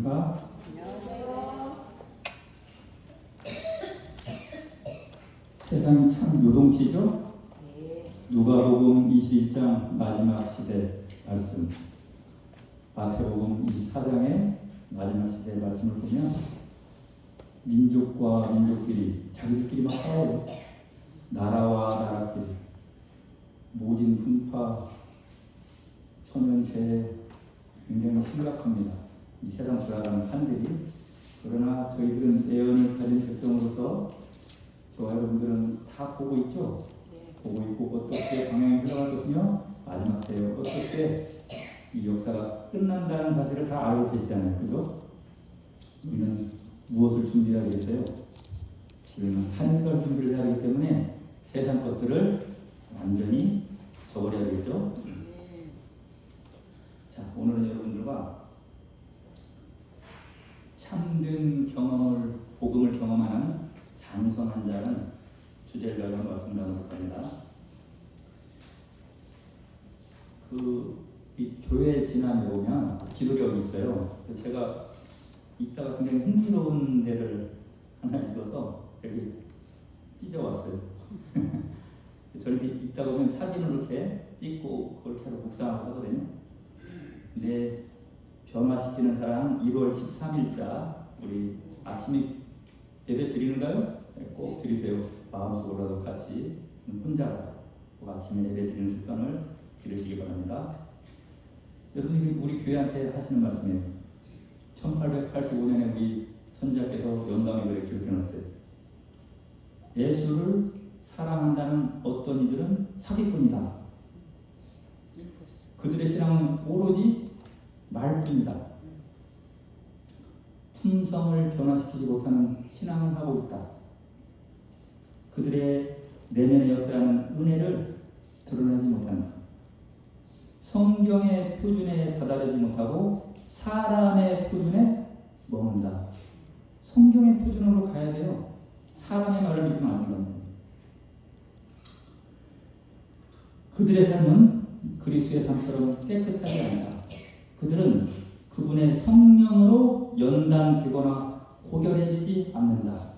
안녕하십니까? 안녕하세요. 세상이 참 요동치죠? 네. 누가복음 21장 마지막 시대 말씀, 마태복음 24장의 마지막 시대 말씀을 보면 민족과 민족끼리 자기들끼리 막 싸워요. 나라와 나라끼리 모진 분파, 천연재해 굉장히 심각합니다. 이 세상 돌아가는 판들이. 그러나 저희들은 예언을 가진 백성으로서 저와 여러분들은 다 보고 있죠. 네. 보고 있고 어떻게 방향이 흘러갈 것이며 마지막 때에 어떻게 이 역사가 끝난다는 사실을 다 알고 계시잖아요. 그죠? 우리는 무엇을 준비해야 되겠어요? 지금은 하늘갈 준비를 해야 하기 때문에 세상 것들을 완전히 저버려야 되겠죠? 자, 오늘은 여러분들과 참된 경험을, 복음을 경험하는 장성한 자는 주제를 가지고 말씀 나누고 합니다. 이 교회 지나에 보면 기도력이 있어요. 제가 이따가 굉장히 흥미로운 데를 하나 읽어서 여기 찢어왔어요. 저렇게 읽다 보면 사진을 이렇게 찍고 그렇게 해서 묵상하고 하거든요. 근데 변화시키는 사랑 1월 13일자 우리 아침에 예배 드리는가요? 네, 꼭 드리세요. 마음속으로라도 같이 혼자 아침에 예배 드리는 습관을 기르시기 바랍니다. 여러분이 우리 교회한테 하시는 말씀이에요. 1885년에 우리 선지자께서 영감이를 기록해놨어요. 예수를 사랑한다는 어떤 이들은 사기꾼이다. 그들의 신앙은 오로지 말뿐이다. 품성을 변화시키지 못하는 신앙을 하고 있다. 그들의 내면의 역사하는 은혜를 드러내지 못한다. 성경의 표준에 다다르지 못하고 사람의 표준에 머문다. 성경의 표준으로 가야 돼요. 사람의 말을 믿으면 안 됩니다. 그들의 삶은 그리스도의 삶처럼 깨끗하지 않다. 그들은 그분의 성령으로 연단되거나 고결해지지 않는다.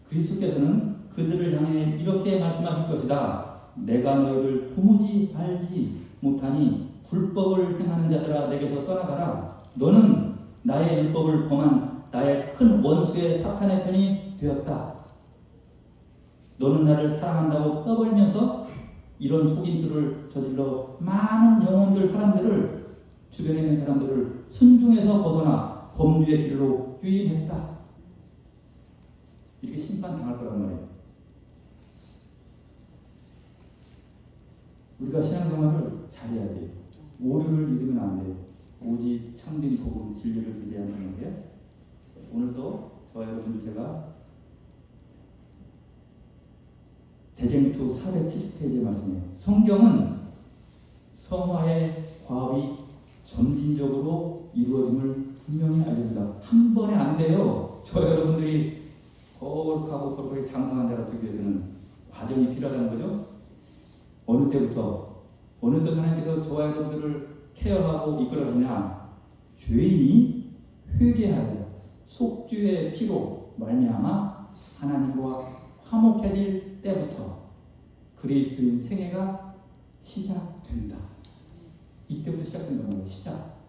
그리스도께서는 그들을 향해 이렇게 말씀하실 것이다. 내가 너희를 도무지 알지 못하니 불법을 행하는 자들아 내게서 떠나가라. 너는 나의 율법을 범한 나의 큰 원수의 사탄의 편이 되었다. 너는 나를 사랑한다고 떠벌면서 이런 속임수를 저질러 많은 영혼들 사람들을 주변에 있는 사람들을 순종에서 벗어나 범죄의 길로 유인했다. 이렇게 심판당할 거란 말이에요. 우리가 신앙생활을 잘해야 돼요. 오류를 믿으면 안 돼요. 오직 참된 복음 진리를 믿어야 하는 건데요. 오늘도 저와 여러분 제가 대쟁투 470페이지의 말씀이에요. 성경은 성화의 과업이 점진적으로 이루어짐을 분명히 알려준다. 한 번에 안 돼요. 저 여러분들이 거룩하고 거룩하게 장성한 자가 되기 위해서는 과정이 필요하다는 거죠. 어느 때부터 하나님께서 저와 여러분들을 케어하고 이끌어주냐? 죄인이 회개하여 속죄의 피로 말미암아 하나님과 화목해질 때부터 그리스도인 생애가 시작된다. 이때부터 시작된다는 거예요. 시작.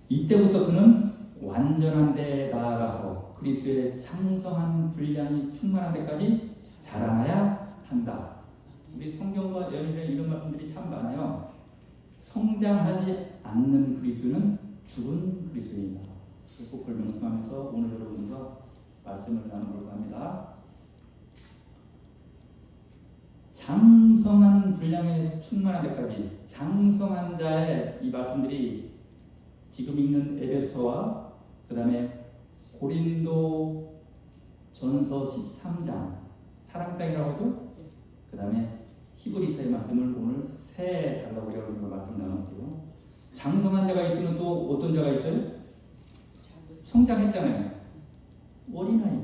이때부터 그는 완전한 데 나아가서 그리스도의 창성한 분량이 충만한 데까지 자라나야 한다. 우리 성경과 연일에 이런 말씀들이 참 많아요. 성장하지 않는 그리스도는 죽은 그리스도입니다. 꼭 명심하면서 오늘 여러분과 말씀을 나누려고 합니다. 장성한 분량에 충만한 데까지 장성한 자의 이 말씀들이 지금 읽는 에베소와 그 다음에 고린도 전서 13장 사랑장이라고 하죠. 그 다음에 히브리서의 말씀을 오늘 세 달라고 여러분과 말씀 나눴고요. 장성한 자가 있으면 또 어떤 자가 있어요? 성장했잖아요. 어린아이.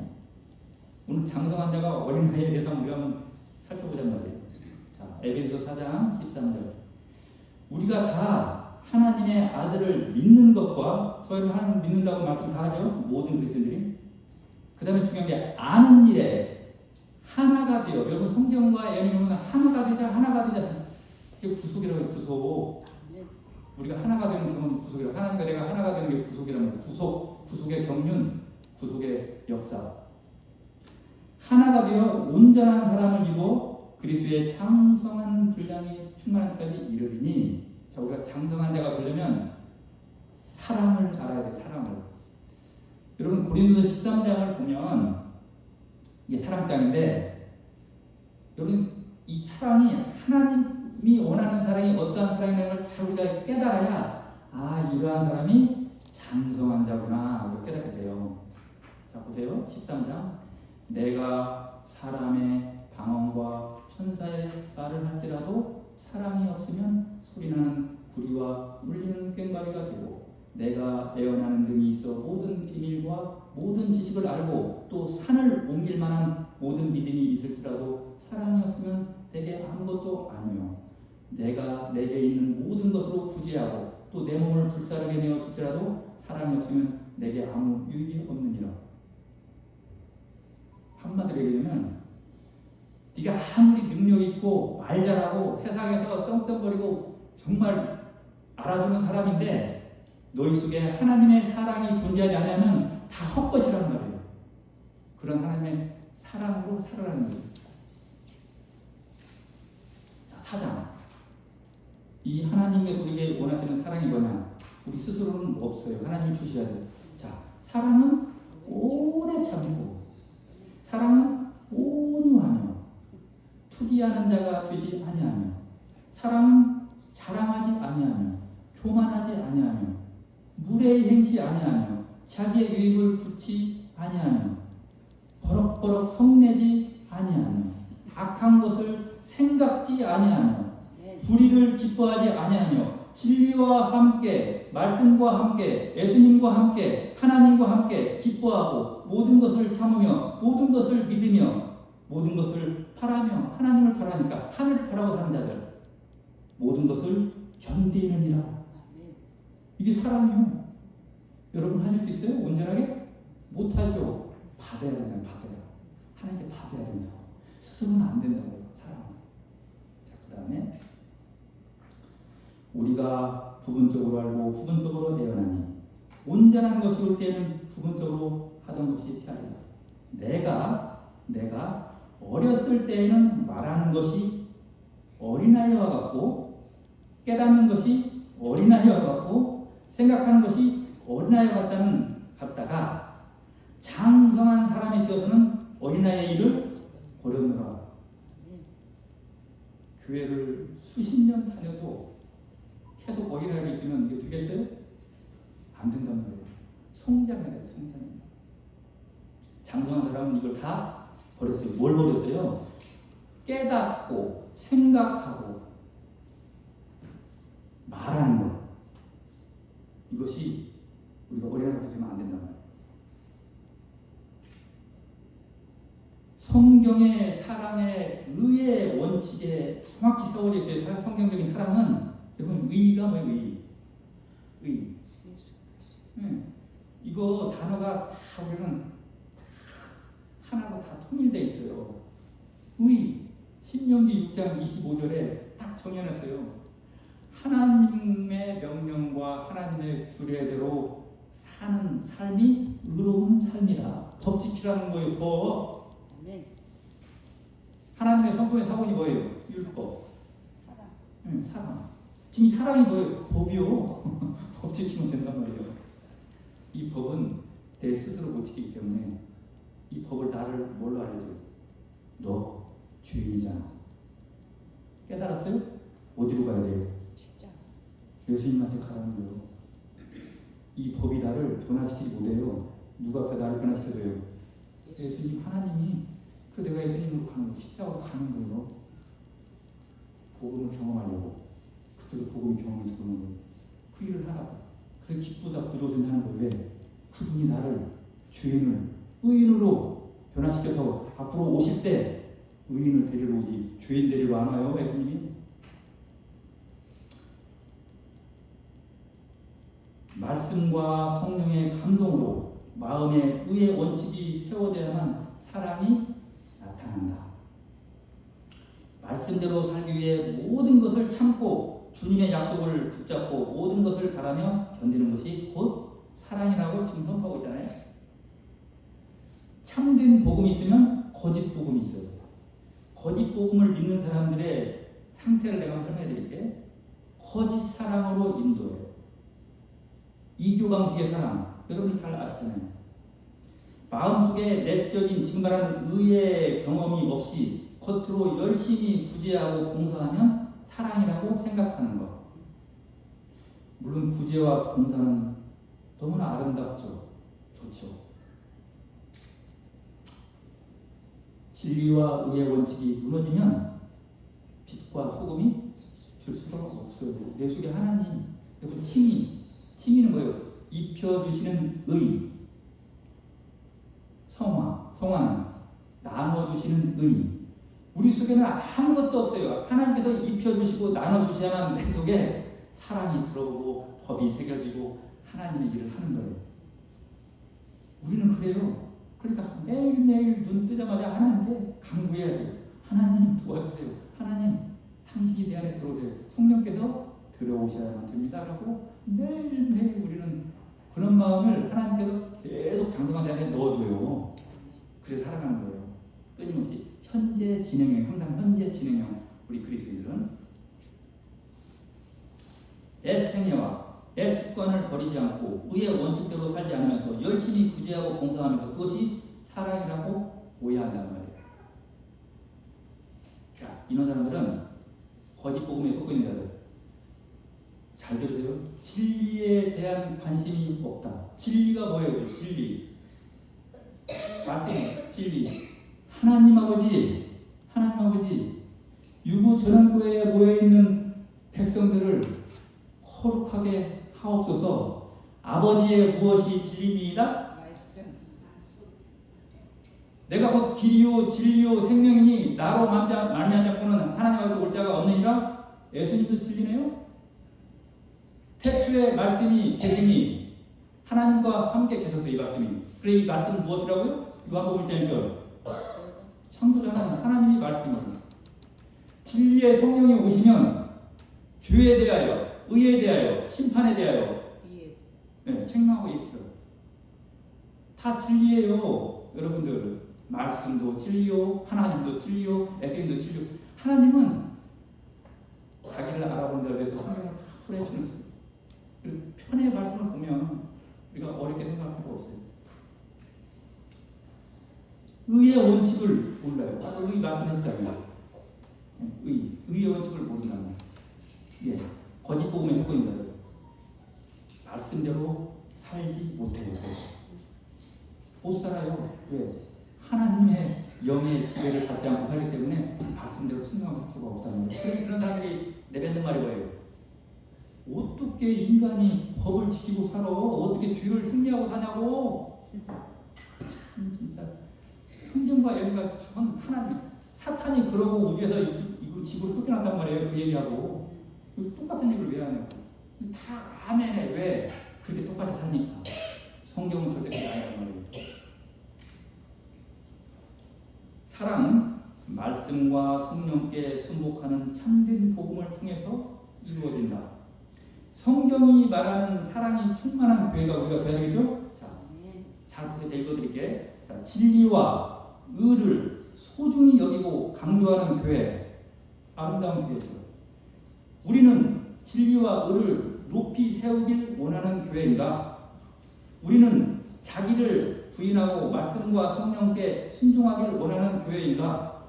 오늘 장성한 자가 어린아이에 대해서 우리가 한번 살펴보자는 말이에요. 자, 에베소 4장 13절. 우리가 다 하나님의 아들을 믿는 것과 저희는 하나님을 믿는다고 말씀 다 하죠. 모든 그리스도인들이. 그 다음에 중요한 게 아는 일에 하나가 되어. 여러분 성경과 예언이면 하나가 되자. 이게 구속이라고 해요. 구속. 우리가 하나가 되는 그건 구속이라고. 하나님과 내가 하나가 되는 게 구속이라는 거예요. 구속의 경륜, 구속의 역사. 하나가 되어 온전한 사람을 이루어 그리스도의 장성한 분량이 충만한 때까지 이르리니. 자, 우리가 장성한 자가 되려면 사랑을 알아야 돼. 사랑을. 여러분 고린도서 13장을 보면 이게 사랑장인데, 여러분 이 사랑이 하나님이 원하는 사랑이 어떠한 사랑이라는 걸 잘 우리가 깨달아야 이러한 사람이 장성한 자구나 이렇게 깨닫게 돼요. 자 보세요. 13장. 내가 사람의 방언과 천사의 말을 할지라도 사랑이 없으면 소리나는 구리와 울리는 꽹과리가 되고, 내가 애원하는 등이 있어 모든 비밀과 모든 지식을 알고 또 산을 옮길 만한 모든 믿음이 있을지라도 사랑이 없으면 내게 아무것도 아니요. 내가 내게 있는 모든 것으로 구제하고 또 내 몸을 불사르게 내어 줄지라도 사랑이 없으면 내게 아무 유익이 없느니라. 한마디로 얘기하면 네가 아무리 능력 있고 말 잘하고 세상에서 떵떵거리고 정말 알아주는 사람인데 너희 속에 하나님의 사랑이 존재하지 않으면 다 헛것이란 말이에요. 그런 하나님의 사랑으로 살아가는 거예요. 자, 4장. 이 하나님께서 우리에게 원하시는 사랑이 뭐냐? 우리 스스로는 없어요. 하나님이 주셔야 돼요. 자, 사랑은 오래 참고, 사랑은 온유하며, 투기하는 자가 되지 아니하며, 사랑은 자랑하지 아니하며, 교만하지 아니하며, 무례히 행치 아니하며, 자기의 유익을 굳지 아니하며, 버럭버럭 성내지 아니하며, 악한 것을 생각지 아니하며, 불의를 기뻐하지 아니하며, 진리와 함께, 말씀과 함께, 예수님과 함께, 하나님과 함께 기뻐하고, 모든 것을 참으며, 모든 것을 믿으며, 모든 것을 바라며, 하나님을 바라니까 하늘을 바라고 사는 자들, 모든 것을 견디느니라. 이게 사랑이요. 여러분 하실 수 있어요? 온전하게? 못하죠. 받아야 된다. 하나님께 받아야 된다. 스스로는 안 된다고요. 사랑. 자, 그 다음에 우리가 부분적으로 알고 부분적으로 예언하니 온전한 것이 올 때는 부분적으로 하던 것이 따르다. 내가 어렸을 때에는 말하는 것이 어린아이와 같고, 깨닫는 것이 어린아이와 같고, 생각하는 것이 어린아이와 같다가 장성한 사람이 되어서는 어린아이의 일을 버렸노라. 교회를 수십 년 다녀도 계속 어린아이가 있으면 이게 되겠어요? 안 된다는 거예요. 성장해야 돼요. 성장. 장성한 사람은 이걸 다 버렸어요. 뭘 버렸어요? 깨닫고 생각하고 말하는 것. 이것이 우리가 어린아이가 되면 안 된단 말이에요. 성경의 사랑의 의의 원칙에 정확히 세워져 있어요. 성경적인 사랑은 여러분 의가 뭐예요? 의. 이거 단어가 다 우리는 하나로 다 통일되어 있어요. 의. 신명기 6장 25절에 딱 정해놨어요. 하나님의 명령과 하나님의 규례대로 사는 삶이 의로운 삶이다. 법 지키라는 거예요. 법. 하나님의 성품의 사본이 뭐예요? 율법. 사랑. 사랑. 지금 사랑이 뭐예요? 법이요. 법 지키면 된단 말이에요. 이 법은 내 스스로 못 지키기 때문에 이 법을 나를 뭘로 알려줘요? 너 죄인이잖아. 깨달았어요? 어디로 가야 돼요? 예수님한테 가라는 거예요. 이 법이 나를 변화시키지 못해요. 누가 앞에 나를 변화시켜줘요? 예수님, 하나님이. 그 내가 예수님으로 가는 거, 십자가로 가는 거예요. 복음을 경험하려고. 그때도 복음이 경험해서 그런 거예요. 그 일을 하라고. 그래서 기쁘다 구조를 하는 거예요. 왜? 그분이 나를, 죄인을 의인으로 변화시켜서 앞으로 오실 때 의인을 데리러 오지 죄인 데리러 안 와요. 예수님이. 말씀과 성령의 감동으로 마음의 의의 원칙이 세워져야만 사랑이 나타난다. 말씀대로 살기 위해 모든 것을 참고 주님의 약속을 붙잡고 모든 것을 바라며 견디는 것이 곧 사랑이라고 지금 선포하고 있잖아요. 참된 복음이 있으면 거짓 복음이 있어요. 거짓 복음을 믿는 사람들의 상태를 내가 한번 설명해 드릴게요. 거짓 사랑으로 인도해요. 이교 방식의 사랑, 여러분 잘 아시잖아요. 마음속에 내적인 지금 말하는 의의 경험이 없이 겉으로 열심히 구제하고 봉사하면 사랑이라고 생각하는 것. 물론 구제와 봉사는 너무나 아름답죠. 좋죠. 진리와 의의 원칙이 무너지면 빛과 소금이 줄 수가 없어요. 내 속에 하나님, 그리고 칭의는 뭐예요? 입혀주시는 의, 성화는 나눠주시는 의. 우리 속에는 아무것도 없어요. 하나님께서 입혀주시고 나눠주셔야만 내 속에 사랑이 들어오고 법이 새겨지고 하나님의 일을 하는 거예요. 우리는 그래요. 그러니까 매일매일 눈 뜨자마자 하나님께 간구해야 돼요. 하나님 도와주세요. 하나님 당신이 내 안에 들어오세요. 성령께서 들어오셔야만 됩니다. 라고 매일매일 우리는 그런 마음을 하나님께서 계속 장성한 내 안에 넣어줘요. 그래서 살아가는 거예요. 끊임없이 현재 진행형, 항상 현재 진행형 우리 그리스도인들은 애생애와 애습관을 버리지 않고 의의 원칙대로 살지 않으면서 열심히 구제하고 봉사하면서 그것이 사랑이라고 오해한단 말이에요. 자, 이런 사람들은 거짓 복음에 속고 있는 자들. 잘 들으세요. 진리에 대한 관심이 없다. 진리가 뭐예요? 진리. 말씀, 진리. 하나님 아버지, 유부 전원교회에 모여있는 백성들을 거룩하게 하옵소서. 아버지의 무엇이 진리니이다? 내가 곧 길이요 진리요 생명이니 나로 말미암자고는 하나님 앞에 올 자가 없느니라. 예수님도 진리네요. 태초에 말씀이 계시니 하나님과 함께 계셨어요. 이 말씀이. 그래 이 말씀은 무엇이라고요? 요한복음 1장 1절. 창조자 하나님이 말씀입니다. 진리의 성령이 오시면 죄에 대하여, 의에 대하여, 심판에 대하여 책망하고 얘기해요. 다 진리예요. 여러분들 말씀도 진리요, 하나님도 진리요, 예수님도 진리요. 하나님은 자기를 알아본 자에 대해서 성경을 다 풀어주는 거예요. 편의 말씀을 보면 우리가 어렵게 생각할 필요가 없어요. 의의 원칙을 몰라요. 의 말씀했잖아요. 의의 원칙을 모른다면 거짓 복음에 속고 있는 거예요. 말씀대로 살지 못해요. 못 살아요. 왜? 하나님의 영의 지배를 받지 않고 살기 때문에 말씀대로 순종할 수가 없다는 거예요. 그래서 그런 사람들이 내뱉는 말이 뭐예요? 어떻게 인간이 법을 지키고 살아? 어떻게 죄를 승리하고 사냐고? 진짜 성경과 여기가 전 하나님, 사탄이 그러고 우주에서 이거 지구를 쫓겨난단 말이에요. 그 얘기하고 똑같은 얘기를 왜 하냐고. 다 아멘해. 왜? 그렇게 똑같이 사니까. 성경은 절대 그렇게 안 한단 말이에요. 사랑은 말씀과 성령께 순복하는 참된 복음을 통해서 이루어진다. 성경이 말하는 사랑이 충만한 교회가 우리가 돼야 되겠죠? 자, 제가 읽어드릴게. 자, 진리와 의를 소중히 여기고 강조하는 교회, 아름다운 교회죠. 우리는 진리와 의를 높이 세우길 원하는 교회인가? 우리는 자기를 부인하고 말씀과 성령께 순종하길 원하는 교회인가?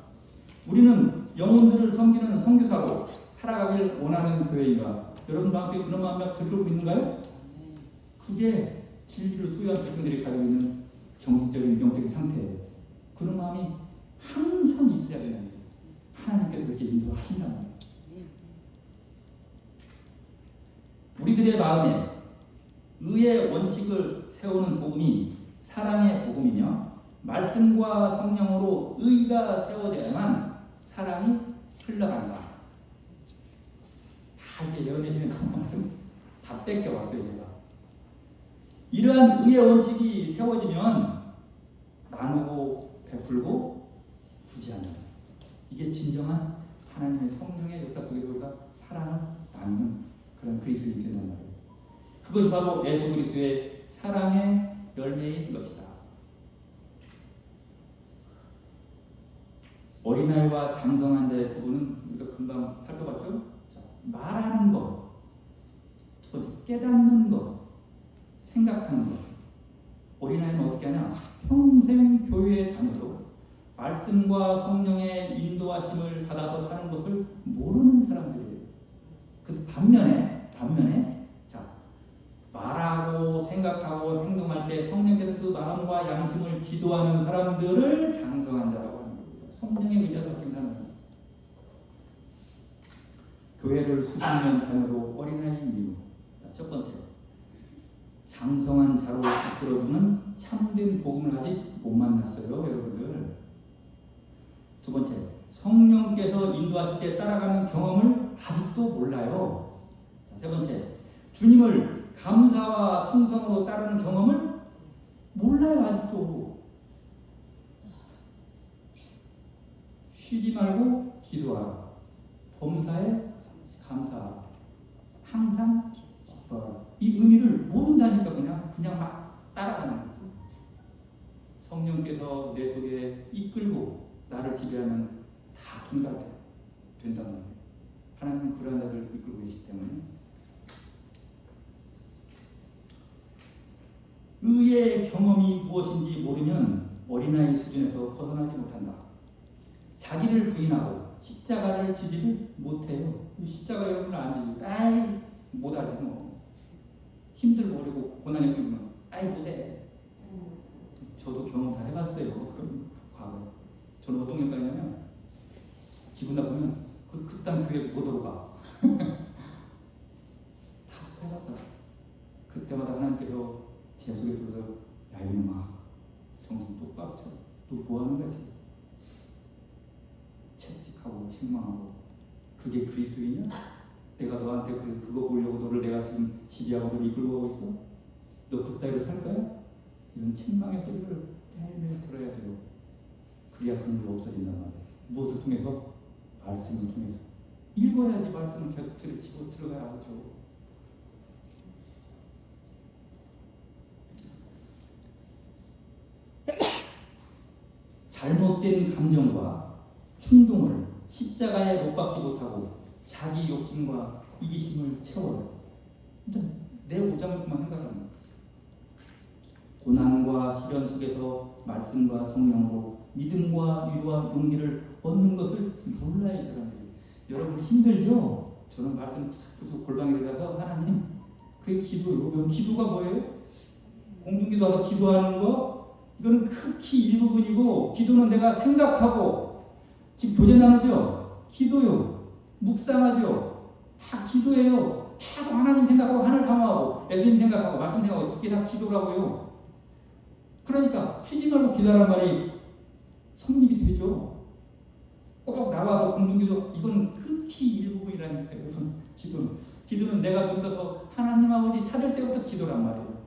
우리는 영혼들을 섬기는 선교사로 살아가길 원하는 교회인가? 여러분 마음속에 그런 마음이 들고 있는가요? 그게 진리를 소유한 백성들이 가지고 있는 정신적인 영적인 상태예요. 그런 마음이 항상 있어야 되는 거예요. 하나님께서 그렇게 인도하신다는 거예요. 우리들의 마음에 의의 원칙을 세우는 복음이 사랑의 복음이며 말씀과 성령으로 의가 세워져야만 사랑이 흘러간다. 다 이게 예언의 시간에 나온 말씀 다 뺏겨왔어요. 제가 이러한 의의 원칙이 세워지면 나누고 베풀고 구제한다. 이게 진정한 하나님의 성령의 역사 속에서 우리가 사랑을 나누는 그런 그리스도인이 된단 말이에요. 그것이 바로 예수 그리스도의 사랑의 열매인 것이다. 어린아이와 장성한 자의 구분은 우리가 금방 살펴봤죠? 자, 말하는 것, 두 번째 깨닫는 것, 생각하는 것. 어린아이는 어떻게 하냐? 평생 교회에 다녀도 말씀과 성령의 인도하심을 받아서 사는 것을 모르는 사람들이에요. 그 반면에 자, 말하고 생각하고 행동할 때 성령께서 그 마음과 양심을 기도하는 사람들을 장성한 자라고 하는 겁니다. 성령의 의지가 섞인 사람. 교회를 수십 년 다녀도 어린아이인 이유. 첫 번째, 장성한 자로 이끌어주는 참된 복음을 아직 못 만났어요, 여러분들. 두 번째, 성령께서 인도하실 때 따라가는 경험을 아직도 몰라요. 세 번째, 주님을 감사와 충성으로 따르는 경험을 몰라요, 아직도. 쉬지 말고 기도하라. 범사에 감사하라. 항상 기뻐하라. 이 의미를 모른다니까 그냥 막 따라가는 거죠. 성령께서 내 속에 이끌고 나를 지배하면 다 통달돼 된단 말이에요. 하나님은 그러한 자들을 이끌고 계시기 때문에. 의의 경험이 무엇인지 모르면 어린아이 수준에서 벗어나지 못한다. 자기를 부인하고 십자가를 지지를 못해요. 십자가 여러분을 안 지지. 아이 못하지 뭐. 힘들고 어리고 고난이 오면 아이 못해. 저도 경험 다 해봤어요. 그럼 과거에. 저는 어떤 경우냐면 기분 나쁘면 그딴 교회 못 들어가. 다 해봤다. 그때마다 하나님께서 제 속에 들어서 야 이놈아 정신 똑바로 차려. 너 뭐하는 거지? 채찍하고 책망하고 그게 그리스도이냐? 내가 너한테 그거 보려고 너를 내가 지금 지배하고 너를 이끌고 가고 있어? 너 그따위로 살 거야? 이런 책망의 소리를 매일매일 들어야 돼요. 그래야 그런 게 없어진단 말이에요. 무엇을 통해서? 말씀을 통해서. 읽어야지 말씀을 계속 들이치고 들어가야 하죠. 잘못된 감정과 충동을 십자가에 못 박지 못하고 자기 욕심과 이기심을 채워요. 내 오장만 생각합니다. 고난과 시련 속에서 말씀과 성령으로 믿음과 위로와 용기를 얻는 것을 몰라야 사람들이. 여러분 힘들죠? 저는 말씀 자꾸 골방에 들어가서 하나님 그게 기도요. 기도가 뭐예요? 공중기도하다 기도하는 거 이거는 극히 일부분이고 기도는 내가 생각하고 지금 교제 나누죠? 기도요. 묵상하죠? 다 기도예요. 다 하나님 생각하고 하늘 사모하고 예수님 생각하고 말씀 생각하고 이게 다 기도라고요. 그러니까 쉬지 말고 기도하란 말이 성립이 되죠. 꼭 나와서 공중기도 이건 극히 일부분이라니까요. 여러분 기도는 내가 눈 떠서 하나님 아버지 찾을 때부터 기도란 말이에요.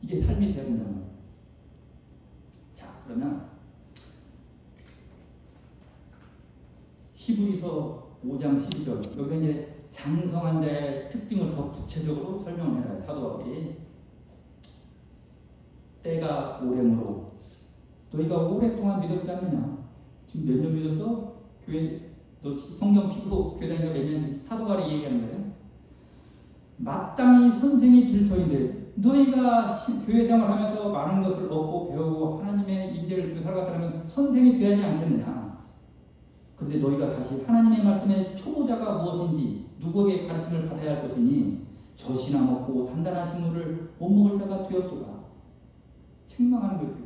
이게 삶이 돼야 된단 말이에요. 자 그러면 히브리서 5장 12절 여기 이제 장성한 자의 특징을 더 구체적으로 설명을 해요. 사도 바울이 때가 오래므로 너희가 오랫동안 믿었지 않느냐? 지금 몇 년 믿었어? 교회 너 성경 피고 교회 다니가 몇 년? 사도 바울이 얘기하는 거예요. 마땅히 선생이 될 터인데 너희가 교회 생활하면서 많은 것을 얻고 배우고 하나님의 임재를 주고 살아갔다면 선생이 되지 않겠느냐? 그런데 너희가 다시 하나님의 말씀의 초보자가 무엇인지 누구에게 가르침을 받아야 할 것이니 젖이나 먹고 단단한 식물을 못 먹을 자가 되었도다. 책망하는 거예요.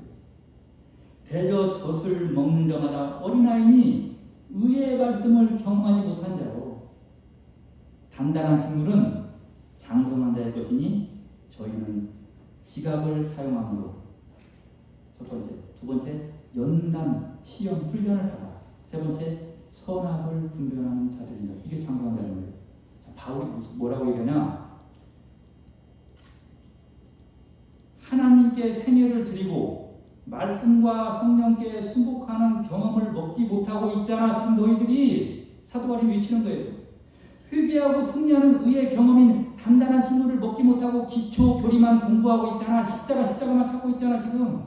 대저 젖을 먹는 자마다 어린아이니 의의 말씀을 경험하지 못한 자요. 단단한 식물은 장성한 자의 것이니 저희는 지각을 사용함으로 첫 번째, 두 번째 연단, 시험, 훈련을 받아 세 번째 선악을 분별하는 자들이다. 이게 장성한 자인 거예요. 자, 바울이 뭐라고 얘기하냐? 하나님께 생애를 드리고 말씀과 성령께 순복하는 경험을 먹지 못하고 있잖아. 지금 너희들이 사도 바울이 외치는 거예요. 회개하고 승리하는 의의 경험인 단단한 식물을 먹지 못하고 기초 교리만 공부하고 있잖아. 십자가만 찾고 있잖아. 지금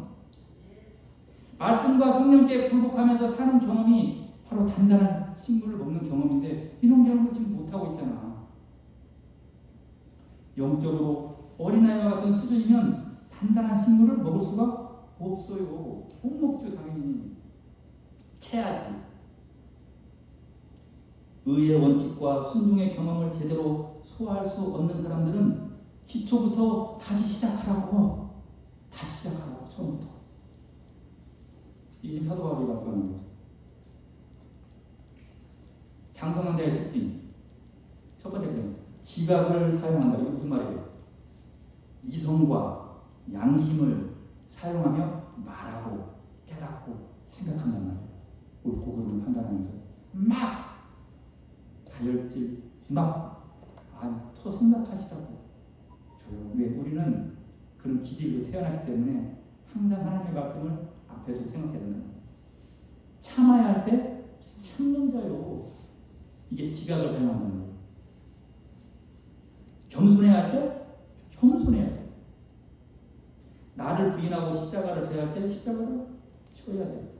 말씀과 성령께 굴복하면서 사는 경험이 바로 단단한 식물을 먹는 경험인데 이런 경험을 지금 못하고 있잖아. 영적으로 어린아이와 같은 수준이면 단단한 식물을 먹을 수가 없어요. 못 먹죠. 당연히 채야지. 의의 원칙과 순종의 경험을 제대로 소화할 수 없는 사람들은 기초부터 다시 시작하라고 처음부터. 이게 사도 바울이 말씀하는 거죠. 장성한 자의 특징 첫 번째, 지각을 사용한다. 이게 무슨 말이에요? 이성과 양심을 사용하며 말하고 깨닫고 생각한단 말이에요. 옳고 그름을 판단하면서 막 다혈질 더 생각하시라고 줘요. 왜? 우리는 그런 기질로 태어났기 때문에 항상 하나님의 말씀을 앞에서 생각해야 된다. 참아야 할 때 참는 자요. 이게 지각을 사용한다는 거예요. 겸손해야 할 때 겸손해야 돼. 나를 부인하고 십자가를 져야 할 때 십자가를 져야 돼.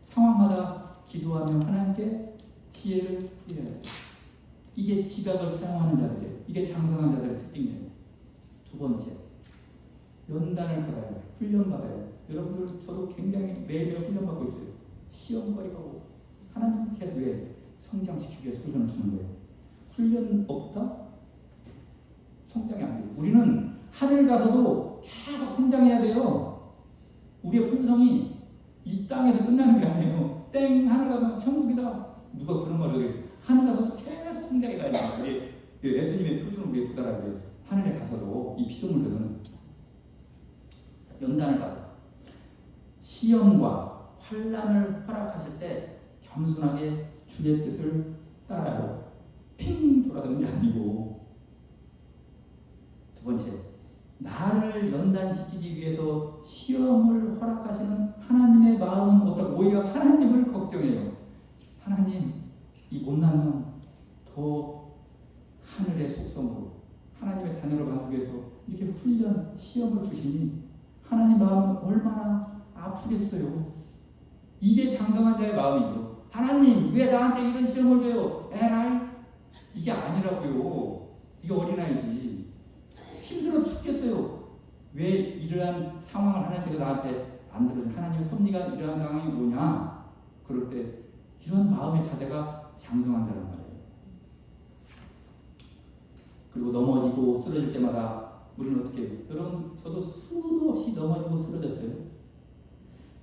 상황마다 기도하며 하나님께 지혜를 구해야 돼. 이게 지각을 사용하는 자들이에요. 이게 장성한 자들의 특징이에요. 두 번째, 연단을 받아야 돼. 훈련받아야 돼. 여러분들 저도 굉장히 매일매일 훈련받고 있어요. 시험거리고 하나님께서 왜 성장시키기 위해서 훈련을 주는 거예요. 훈련 없다? 성장이 안 돼요. 우리는 하늘 가서도 계속 성장해야 돼요. 우리의 품성이 이 땅에서 끝나는 게 아니에요. 땡 하늘 가면 천국이다. 누가 그런 말을 해요. 하늘 가서도 계속 성장해 가야 돼요. 예수님의 표준을 위해 도달하기 위해서 하늘에 가서도 이 피조물들은 연단을 받아. 시험과 환난을 허락하실 때 겸손하게 주의 뜻을 따라요. 핑 돌아가는 게 아니고. 두 번째, 나를 연단시키기 위해서 시험을 허락하시는 하나님의 마음은 어떻고? 오히려 하나님을 걱정해요. 하나님, 이 못난 놈 더 하늘의 속성으로 하나님의 자녀로 만들기 위해서 이렇게 훈련, 시험을 주시니 하나님 마음은 얼마나 아프겠어요. 이게 장성한 자의 마음이죠. 하나님, 왜 나한테 이런 시험을 줘요? 에라이, 이게 아니라고요. 이게 어린아이지. 힘들어 죽겠어요. 왜 이러한 상황을 하나님께서 나한테 만들어준 하나님의 섭리가 이러한 상황이 뭐냐? 그럴 때 이런 마음의 자세가 장성한 자란 말이에요. 그리고 넘어지고 쓰러질 때마다 우리는 어떻게 해요? 여러분, 저도 수도 없이 넘어지고 쓰러졌어요.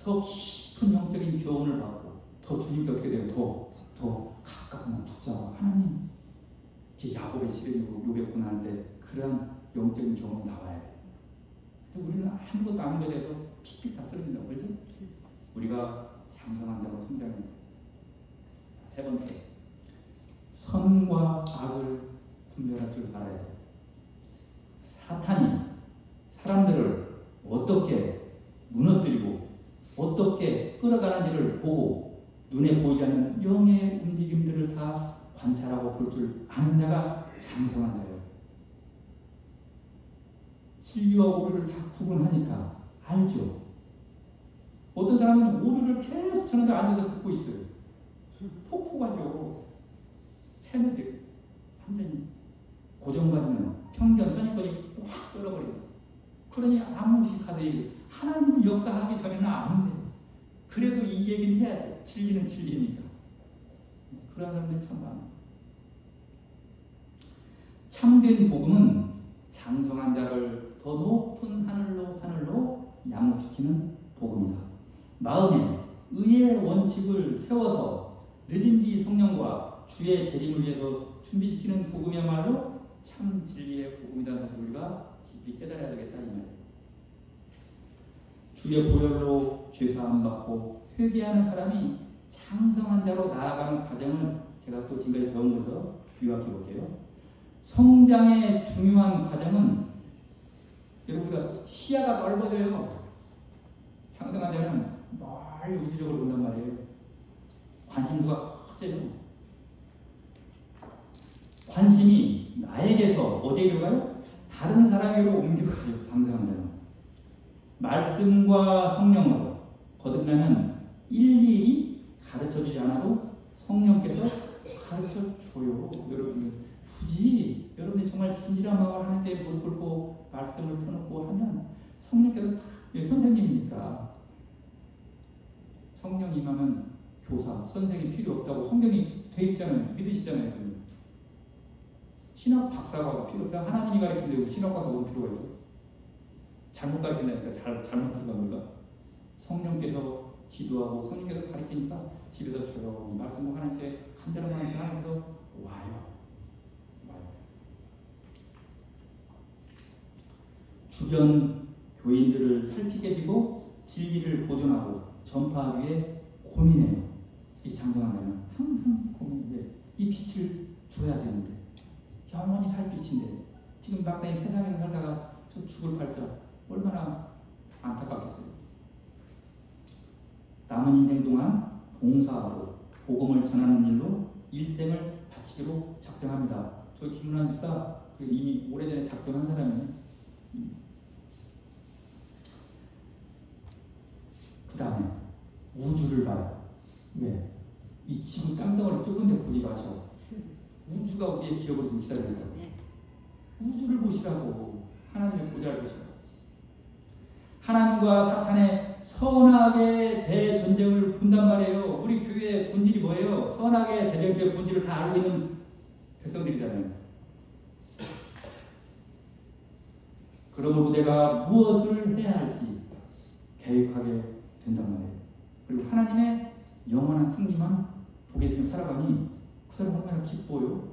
더 깊은 영적인 교훈을 받고 더 주님께 어떻게 돼요? 더 가깝게 붙잡아. 하나님, 이게 야곱의 시련이고 요의 고난인데 그러한 영적인 경험이 나와야 돼. 근데 우리는 아무것도 아닌 것에 대해서 픽픽 다 쓰러진다고 그러죠? 우리가 장성한 자로 성장해야 돼. 세 번째, 선과 악을 분별할 줄 알아야 돼. 사탄이 사람들을 어떻게 무너뜨리고 어떻게 끌어가는지를 보고 눈에 보이지 않는 영의 움직임들을 다 관찰하고 볼 줄 아는 자가 장성한 자예요. 진리와 오류를 다 구분하니까 알죠. 어떤 사람은 오류를 계속 저런데 앉아서 듣고 있어요. 폭포가죠. 새누들 완전히 고정받는 편견, 선입견이 확 떨어버리고. 그러니 아무 식하세요. 하나님이 역사하기 전에는 안 돼요. 그래도 이 얘기는 해야 돼. 진리는 진리니까. 그런 사람들이 참 많아요. 참된 복음은 장성한 자를 더 높은 하늘로 양육시키는 복음이다. 마음에 의의 원칙을 세워서 늦은 뒤 성령과 주의 재림을 위해서 준비시키는 복음이야말로 참 진리의 복음이라는 사실을 우리가 깊이 깨달아야 되겠다 이 말이에요. 주의 보혈로 죄사함 받고 회개하는 사람이 장성한 자로 나아가는 과정을 제가 또 지금까지 배운 것에서 요약해 볼게요. 성장의 중요한 과정은 여러분 우리가 시야가 넓어져요. 장성한 자는 멀리 우주적으로 본단 말이에요. 관심도가 커져요. 관심이 나에게서 어디로 가요? 다른 사람에게로 옮겨가요. 장성한 자는. 말씀과 성령으로 거듭나면 일일이 가르쳐주지 않아도 성령께서 가르쳐줘요. 여러분 굳이 여러분이 정말 진실한 마음을 하나님께 무릎 꿇고 말씀을 펴놓고 하면 성령께서 다 선생님이니까 성령 임하면 교사, 선생이 필요 없다고 성경이 돼 있잖아요. 믿으시잖아요. 신학 박사가 필요 없다. 하나님이 가르치는데 신학 박사가 올 필요가 있어. 잘못 가르친다니까. 잘못 들어갑니다. 성령께서 지도하고 성령께서 가르치니까 집에서 조용히 말씀을 하나님께 간절한 마음으로 하면서 와요. 주변 교인들을 살피게 되고 진리를 보존하고 전파하기 위해 고민해요. 이 장성한 자는 항상 고민해. 이 빛을 줘야 되는데 영원히 살 빛인데 지금 막상 이 세상에서 살다가 저 죽을 팔자 얼마나 안타깝겠어요. 남은 인생 동안 봉사하고 복음을 전하는 일로 일생을 바치기로 작정합니다. 저 김문환 목사 이미 오래전에 작정한 사람이에요. 그 다음에 우주를 봐요. 왜? 이 지구 땅덩어리 좁은 데 보지 마셔. 우주가 우리의 기억을 좀 기다리고 우주를 보시라고. 하나님의 보좌를 보시라고. 하나님과 사탄의 선악의 대전쟁을 본단 말이에요. 우리 교회의 본질이 뭐예요? 선악의 대전쟁의 본질을 다 알고 있는 백성들이잖아요. 그러므로 내가 무엇을 해야 할지 계획하게 된단 말이에요. 그리고 하나님의 영원한 승리만 보게 되면 살아가니 그 사람 얼마나 기뻐요.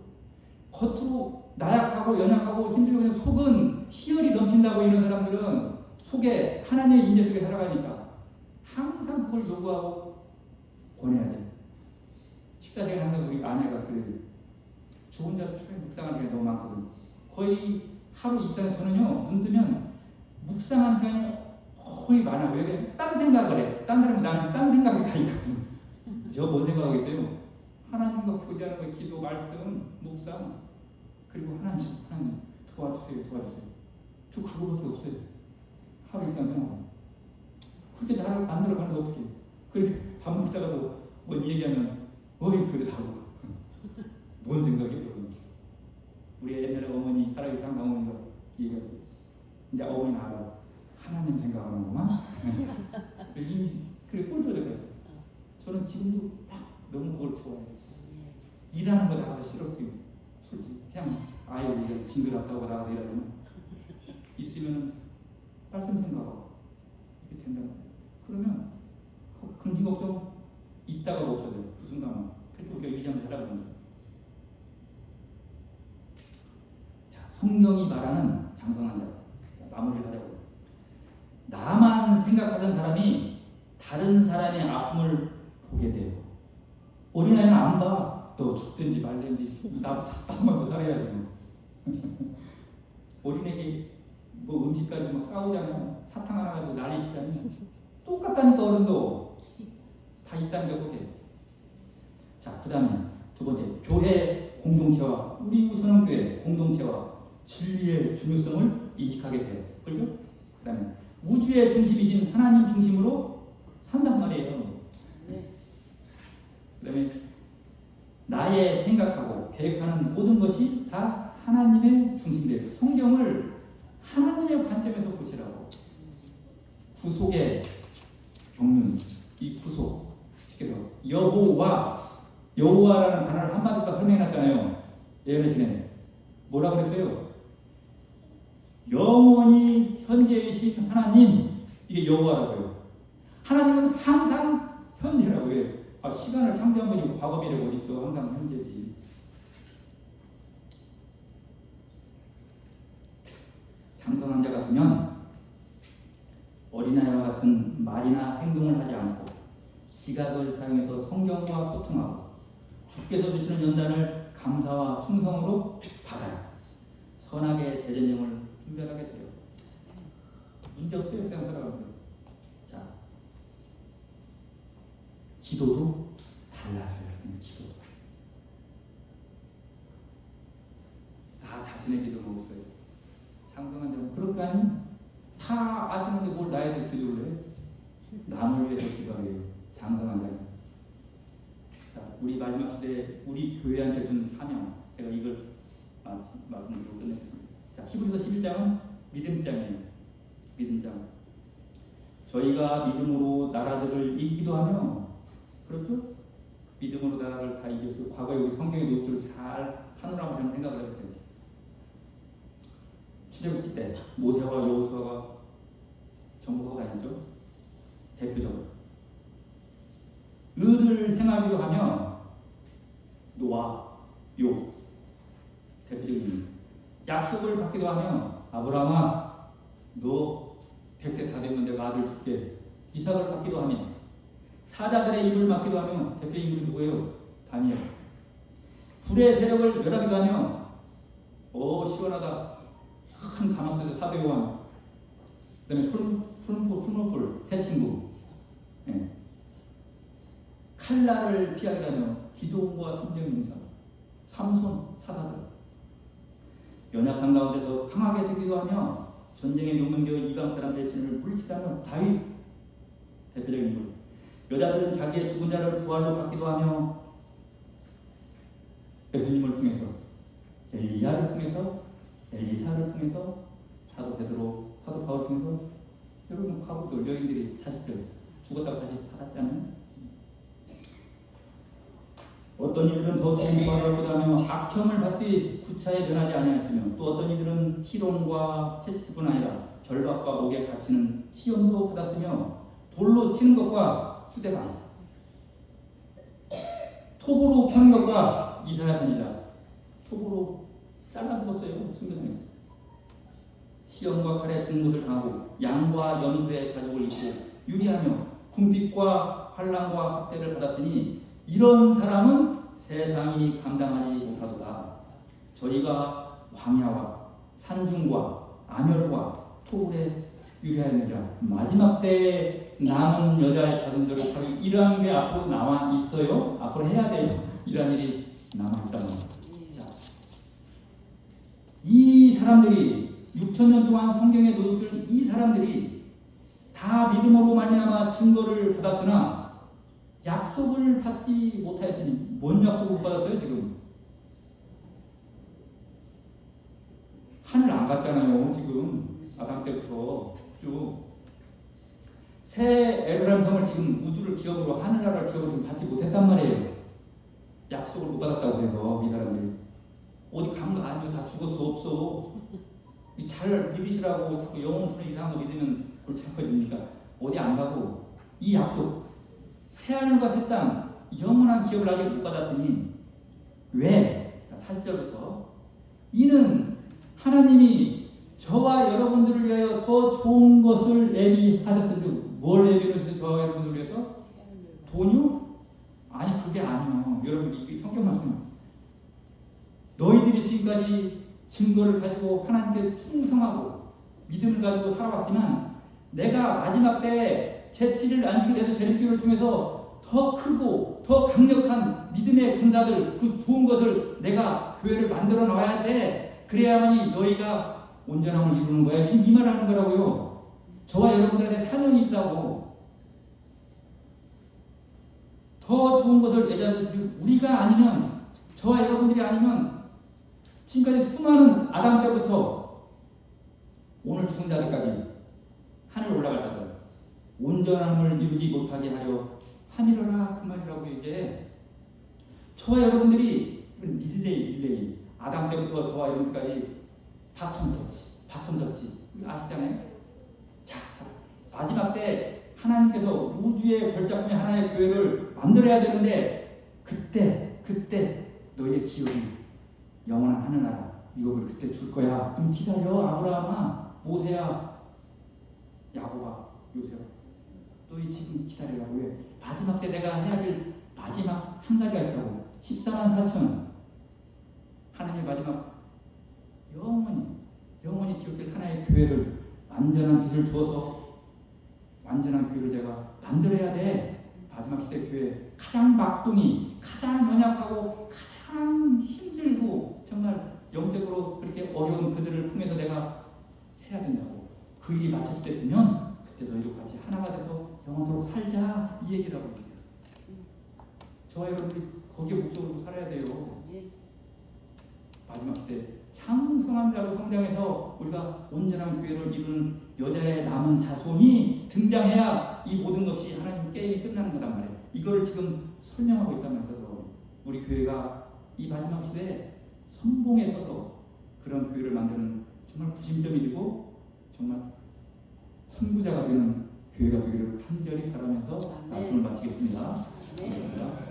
겉으로 나약하고 연약하고 힘들고 그냥 속은 희열이 넘친다고 이런 사람들은 속에 하나님의 임재 속에 살아가니까 항상 그걸 요구하고 권해야 돼. 식사시간에 항상 우리 아내가 그래요. 저 혼자 묵상하는 게 너무 많거든. 거의 하루 이틀 저는요 눈 뜨면 묵상하는 시간이 거의 많아요. 왜? 딴 생각을 해. 딴 사람은 나는 딴 생각이 가 있거든. 저 뭔 생각하고 있어요? 하나님과 교제하는 거, 기도, 말씀, 묵상, 그리고 하나님 도와주세요. 저 그거밖에 없어요. 하루 일단 생각. 그렇게 나를 안 들어가는 거 어떻게? 그렇게 밥 먹다가도 뭔 얘기하면 어이 그래 하고 뭔 생각이에요? 우리 옛날에 어머니 살아계신 어머니가 얘기하고 이제 어머니는 알아. 하나님 생각하는구만. 그래 꼴초가 그랬어요. 저는 지금도 막 너무 그걸 좋아해요. 일하는 거 나가서 싫었고요. 솔직히 그냥 아예 우리가 징그럽다고 나가서 일하면 있으면 말씀 생각하고 이렇게 된다고. 그러면 근심 걱정 있다가 없어져요. 그 순간만. 그래서 우리가 의지하면서 살아가는 거예요. 자, 성경이 말하는 장성한 자. 마무리를 하자고요. 나만 생각하던 사람이 다른 사람의 아픔을 보게 돼요. 어린아이는 안 봐. 너 죽든지 말든지 나부터 한 번 더 살아야 돼요. 어린애기 뭐 음식까지 막 싸우잖아요. 사탕 하나 가지고 난리 치잖아요. 똑같다니까 어른도 다 있다는 게 속에. 자, 그 다음에 두 번째 교회 공동체와 우리 선언교회 공동체와 진리의 중요성을 인식하게 돼요. 그렇죠? 그 다음에 우주의 중심이신 하나님 중심으로 산단 말이에요. 그 다음에 나의 생각하고 계획하는 모든 것이 다 하나님의 중심이에요. 성경을 하나님의 관점에서 보시라고. 구속의 경륜, 이 구속. 여호와라는 단어를 한마디 더 설명해놨잖아요. 예언의 시간에 뭐라 그랬어요? 영원히 현재이신 하나님, 이게 여호와라고요. 하나님은 항상 현재라고 해요. 시간을 창조한 분이 과거 미래가 어디 있어? 항상 현재지. 장성한 자가 되면 어린아이와 같은 말이나 행동을 하지 않고 지각을 사용해서 성경과 소통하고 주께서 주시는 연단을 감사와 충성으로 받아요. 선악의 대전령을 분별하게 돼요. 문제 없어요. 그냥 살아가면 돼요. 자, 기도도 달라져요. 기도. 다 자신의 기도로 없어요. 장성한 자는 그럴 거 아니? 다 아시는데 뭘 나에 대해 기도를 해? 남을 위해서 기도하래요. 장성한 자는. 자, 우리 마지막 시대에 우리 교회한테 준 사명. 제가 이걸 말씀드리고 끝내겠습니다. 자, 히브리서 11장은 믿음장이에요. 믿음장. 저희가 믿음으로 나라들을 이기기도 하며, 그렇죠? 믿음으로 나라를 다 이겼어요. 과거에 우리 성경의 노트를 잘 하느라고 저는 생각을 해보세요. 출애굽기 때 모세와 여호수아가 정복하고 다녔죠. 대표적으로 의를 행하기도 하며 노아, 욥 대표적인 약속을 받기도 하며 아브라함아 너 100세 다 되면 내가 아들 줄게 이삭을 받기도 하며 사자들의 입을 막기도 하며 대표 인물이 누구예요? 다니엘. 불의 세력을 멸하기도 하며 시원하다 큰 가망 속에서 사도 요한 그 다음에 푸른풀 새 친구 칼날을 피하기도 하며 기도원과 성령의 용사 삼손 사사들 연약한 가운데서 강하게 되기도 하며 전쟁에 용맹되어 이방 사람들의 진을 물리치다며 다윗 대표적인 인물. 여자들은 자기의 죽은 자를 부활로 받기도 하며 예수님을 통해서 엘리야를 통해서 엘리사를 통해서 사도 베드로 사도 바울을 통해서 여러분 가부도 여인들이 자식들 죽었다고 다시 받았잖아요. 어떤 이들은 더 좋은 부활을 얻으며 악형을 받지 구차에 변하지 아니하였으며 또 어떤 이들은 희롱과 채찍뿐 아니라 절박과 목에 갇히는 시험도 받았으며 돌로 치는 것과 수대방 톱으로 펴는 것과 이사야 선지자 톱으로 잘라 죽었어요. 순교당에서 시험과 칼에 죽는 것을 당하고 양과 염소의 가죽을 입고 유리하며 궁핍과 환난과 학대를 받았으니 이런 사람은 세상이 감당하지 못하도다. 저희가 광야와 산중과 안열과 토굴에 유리하느니라. 마지막 때에 남은 여자의 자손들을 하기 이러한 게 앞으로 남아 있어요. 앞으로 해야 돼요. 이러한 일이 남아 있다는 거예요. 이 사람들이 6,000년 동안 성경에 노릇들 이 사람들이 다 믿음으로 말미암아 증거를 받았으나 약속을 받지 못하였으니 뭔 약속을 못 받았어요 지금? 하늘 안 갔잖아요 지금 아담 때부터 쭉 새 에르람 성을 지금 우주를 기업으로 하늘나라를 기업으로 받지 못했단 말이에요. 약속을 못 받았다고 해서 이 사람들이 어디 간 거 아니고 다 죽었어 없어. 잘 믿으시라고 자꾸 영혼으로 이상한 거 믿으면 골치 아파집니까? 어디 안 가고 이 약속 새하늘과 새 땅 영원한 기업을 아직 못 받았으니 왜? 자, 40절부터 이는 하나님이 저와 여러분들을 위하여 더 좋은 것을 예비하셨으니 뭘 예비하셨어요? 저와 여러분들을 위해서? 돈이요? 아니 그게 아니에요. 여러분 이 성경 말씀 너희들이 지금까지 증거를 가지고 하나님께 충성하고 믿음을 가지고 살아왔지만 내가 마지막 때에 제7일 안식을 내서 재림교를 통해서 더 크고 더 강력한 믿음의 군사들 그 좋은 것을 내가 교회를 만들어 나와야 돼. 그래야만이 너희가 온전함을 이루는 거야. 지금 이 말을 하는 거라고요. 저와 여러분들한테 사명이 있다고. 더 좋은 것을 우리가 아니면 저와 여러분들이 아니면 지금까지 수많은 아담 때부터 오늘 죽은 자들까지 하늘 올라갈 자들 온전함을 이루지 못하게 하려 함이로라 그 말이라고 이게 저와 여러분들이 릴레이 아담 때부터 저와 여러분까지 바톤 터치 아시잖아요. 자 마지막 때 하나님께서 우주의 걸작품의 하나의 교회를 만들어야 되는데 그때 너희의 기업이 영원한 하늘나라 이걸 그때 줄 거야. 좀 기다려. 아브라함아, 모세야, 야고바, 요셉아. 너희 지금 기다리라고 해. 마지막 때 내가 해야 될 마지막 한 가지가 있다고. 14만 4천. 하나님의 마지막 영원히 기억될 하나의 교회를 만들어 완전한 빛을 주어서 완전한 교회를 내가 만들어야 돼. 마지막 시대 교회 가장 막둥이, 가장 연약하고 가장 힘들고 정말 영적으로 그렇게 어려운 그들을 통해서 내가 해야 된다고. 그 일이 마쳤을 때 되면 그때 너희도 같이 하나가 돼서 영원토록 살자, 이 얘기를 하고 있어요. 저와 여러분이 거기에 목적으로 살아야 돼요. 마지막 시대 장성한 자로 성장해서 우리가 온전한 교회를 이루는 여자의 남은 자손이 등장해야 이 모든 것이 하나님 게임이 끝나는 거단 말이에요. 이걸 지금 설명하고 있단 말이에요. 우리 교회가 이 마지막 시대에 선봉에 서서 그런 교회를 만드는 정말 구심점이고 정말 선구자가 되는 교회가 되기를 간절히 바라면서 말씀을 마치겠습니다. 감사합니다.